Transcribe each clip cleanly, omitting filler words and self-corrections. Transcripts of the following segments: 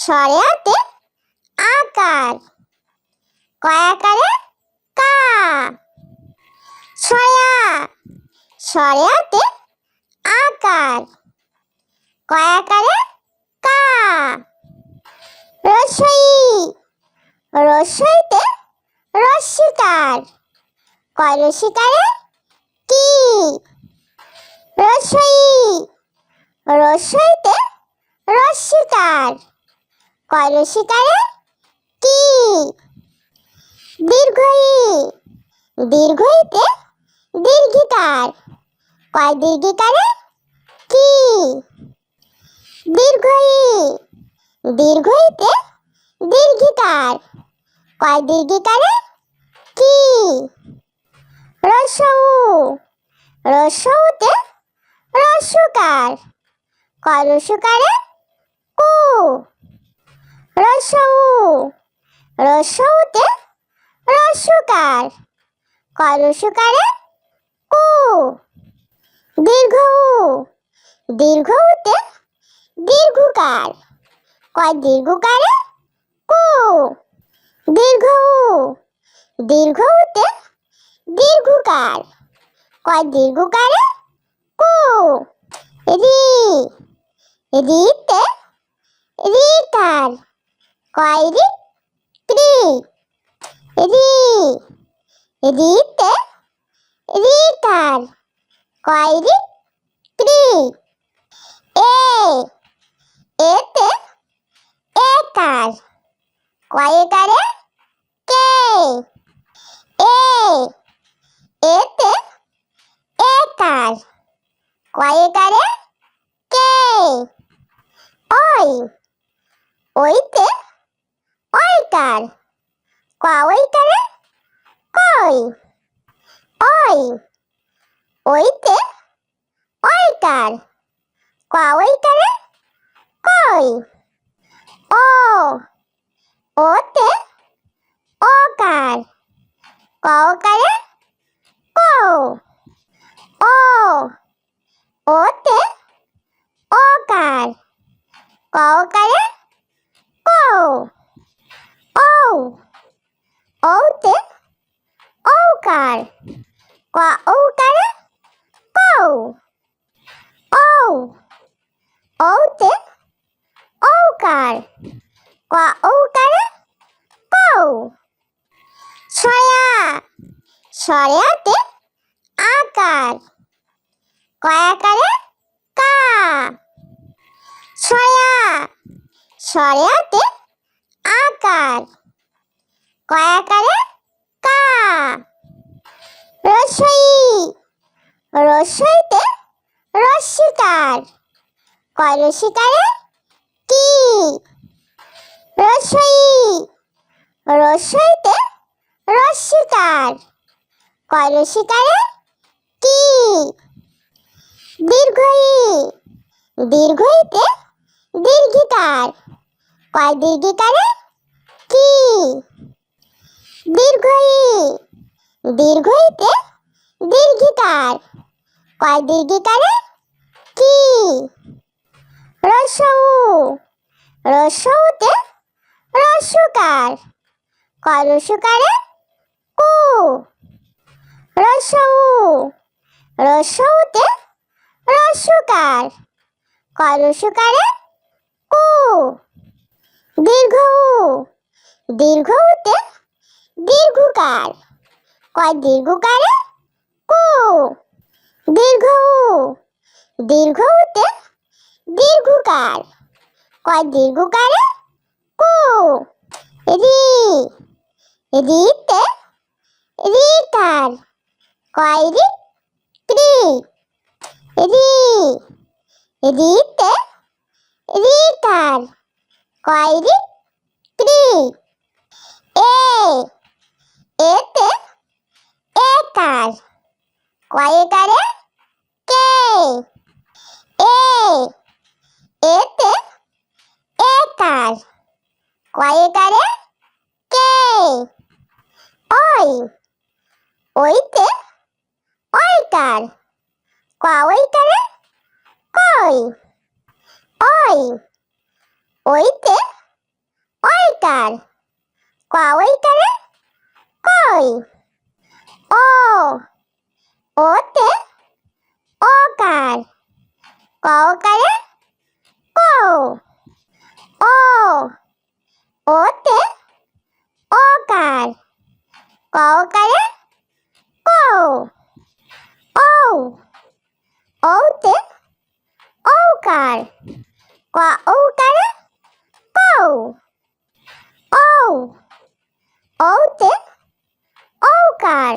সরেয়াতে আকার, কয়াকারে কা। ছয়া সরেয়াতে আকার, কয়াকারে কা। রসই রসইতে রস্যিকার, কয় রসিকারে কি। রসই রসইতে রস্যিকার, কয় রসিকারে কি। দীর্ঘই দীর্ঘইতে দীর্ঘিকার, কয় দীর্ঘিকারে কি। দীর্ঘই দীর্ঘইতে দীর্ঘিকার, কয় দীর্ঘিকারে কি। রসৌ রসৌতে রস্যকার, কয় রস্যকারে কু। রসৌ রসৌতে রস্যকার, কয় রস্যকারে কু। দীর্ঘ দীর্ঘতে দীর্ঘকার, কয় দীর্ঘকারে কু। দীর্ঘ দীর্ঘতে দীর্ঘকার, কয় দীর্ঘকারে কু। রি রিতে রিকার, কয় রি ক্রি। রি রিতে রিকার, কয় রি ক্রি। এতে একার, কয় একারে কে। এতে একার, কয় একারে কে। ওই ওইতে ওইকার, কয় ওইকারে কই। ওই ওইতে ওইকার, কয় ওইকারে কই। ও ওতে ওকার, কয় ওকারে কও। ও ওতে ওকার, কয় ওকারে কও। ও ওতে ওকার, কয় ওকারে কও। ও ওতে ওকার, কয় ওকারে কও। ছয়া সরেয়াতে আকার, কয়াকারে কা। ছয়া সরেয়াতে আকার, কয়াকারে কা। রসই রসইতে রস্যিকার, কয় রসিকারে কি। রসই রসইতে রস্যিকার, কয় রসিকারে কি। দীর্ঘই দীর্ঘইতে দীর্ঘিকার, কয় দীর্ঘিকারে কি। দীর্ঘই দীর্ঘইতে দীর্ঘিকার, কয় দীর্ঘিকারে কি। রসৌ রসৌতে রস্যকার, কয় রস্যকারে কু। রসৌ রসৌতে রস্যকার, কয় রস্যকারে কু। দীর্ঘ দীর্ঘতে দীর্ঘকার, কয় দীর্ঘকারে কু। দীর্ঘ দীর্ঘতে দীর্ঘকার, কয় দীর্ঘকারে কু। রি রিতে রিকার, কয় রি ক্রি। রি রিতে রিকার, কয় রি ক্রি। এতে একার, কয় একারে কে। এতে একার, কয় একারে কে। ওই ওইতে ওইকার, কয় ওইকারে কই। ওই ওইতে ঐকার ক ঐকারে কই। ও ওতে ওকার ক ওকারে কৌ। ও ওতে ওকার ক ওকারে কৌ। ঔ ঔতে ঔকার ক ঔকারে কৌ। ঔ ঔতে ঔকার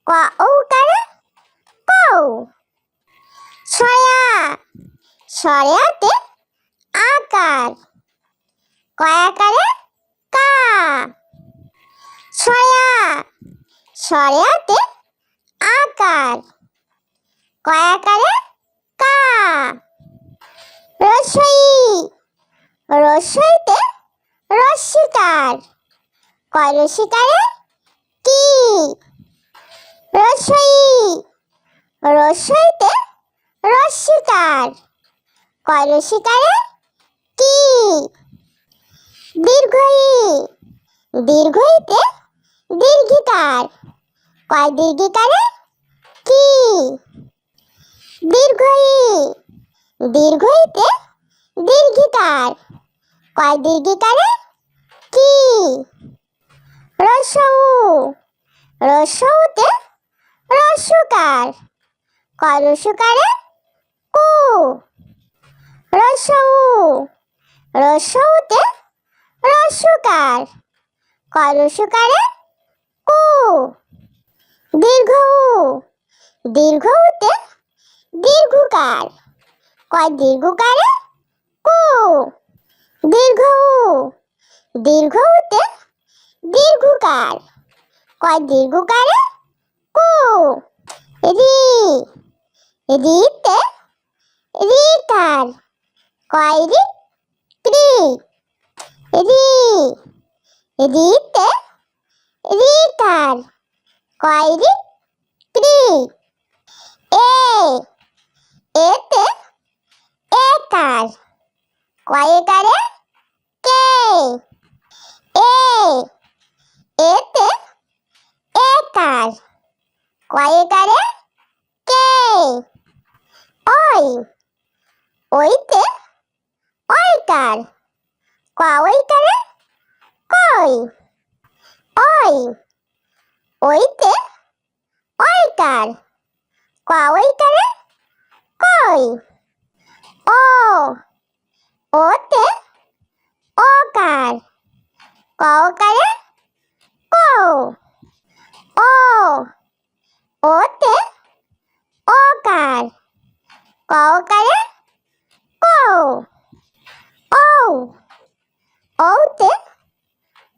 ক ঔকারে কৌ। ছয়া ছয়াতে আকার ক আকারে কা। ছয়া ছয়াতে আকার ক আকারে কা। রসই রসইতে রস্যিকার ক রসিকারে কি। রসই রসইতে রস্যিকার ক রসিকারে কি। দীর্ঘই দীর্ঘইতে দীর্ঘিকার ক দীর্ঘিকারে কি। দীর্ঘই দীর্ঘইতে দীর্ঘিকার ক দীর্ঘিকারে কি। রসৌ রসৌতে রস্যকার ক রস্যকারে কু। রসৌ রসৌতে রস্যকার ক রস্যকারে কু। দীর্ঘ দীর্ঘতে দীর্ঘকার ক দীর্ঘকারে কু। দীর্ঘ দীর্ঘতে দীর্ঘকার ক দীর্ঘকারে কু। রি রিতে রিকার ক রি ক্রি। রি রিতে রিকার ক রি ক্রি। এ এতে একার ক একারে কে। এ এতে একার ক একারে কে। ওই ওইতে ঐকার ক ঐকারে কই। ওই ওইতে ঐকার ক ঐকারে কই। ও ওতে ওকার ক ওকারে কৌ। ও ওতে ওকার ক ওকারে কৌ। ঔ ঔতে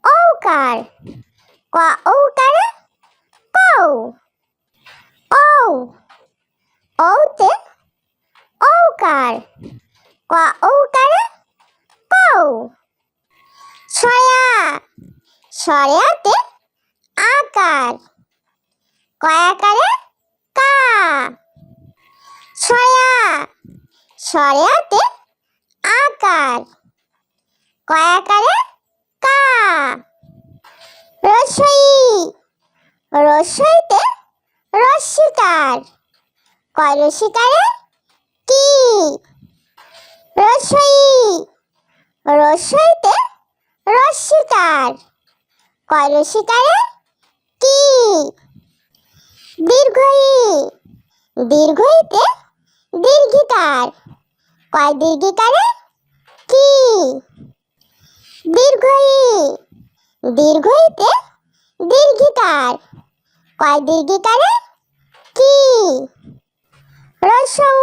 ঔকার ক ঔকারে কৌ। ঔ ঔতে ঔকার ক ঔকারে কৌ। ছয়া ছয়াতে আকার ক আকারে কা। ছয়া ছয়াতে আকার ক আকারে কা। রসই রসইতে রস্যিকার ক রস্যিকারে কি। রসই রসইতে রস্যিকার ক রস্যিকারে কি। দীর্ঘই দীর্ঘইতে দীর্ঘিকার ক দীর্ঘিকারে কি। দীর্ঘই দীর্ঘইতে দীর্ঘিকার ক দীর্ঘিকারে কি। রসৌ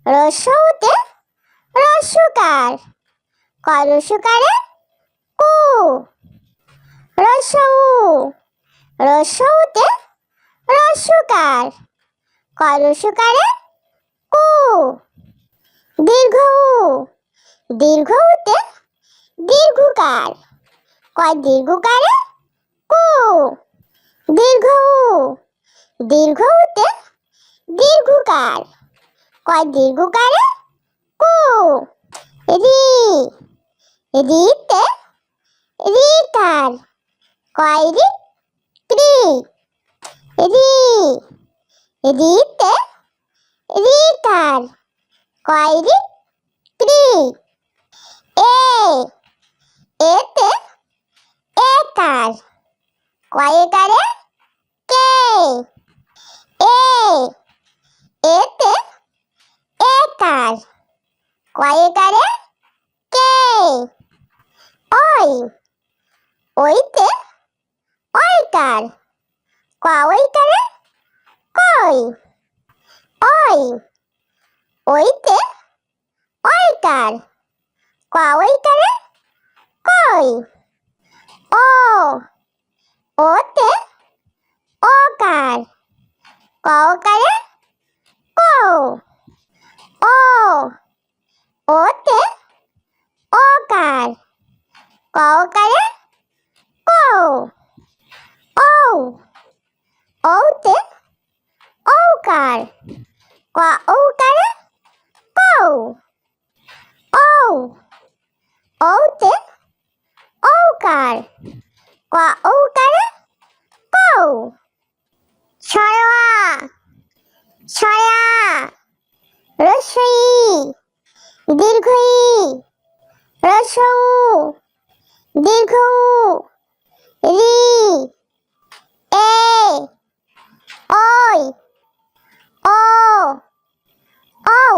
রসৌতে রস্যকার ক রস্যকারে কু। রসৌ রসৌতে রস্যকার ক রস্যকারে কু। দীর্ঘ দীর্ঘতে দীর্ঘকার ক দীর্ঘকারে কু। দীর্ঘ দীর্ঘতে দীর্ঘকার ক দীর্ঘকারে কু। রি রিতে কার কয় রি ক্রি রি রিতে রিকার কয় রি ক্রি এ এতে একার কয় কারে কে এ এতে একার কয় কারে কে ওই ওইতে ওইকার কয় কারে কই ওই ওইতে ওইকার কয় কারে কই ও ওতে ওকার কওকারে কও ও ওতে ওকার কওকারে কও ও ওতে ওকার কওকারে কও ও ওতে ওকার কওকারে কও ছড়া ছড়া রস্বই দীর্ঘই রস্বউ দীর্ঘউ রি এ ওই ও ঔ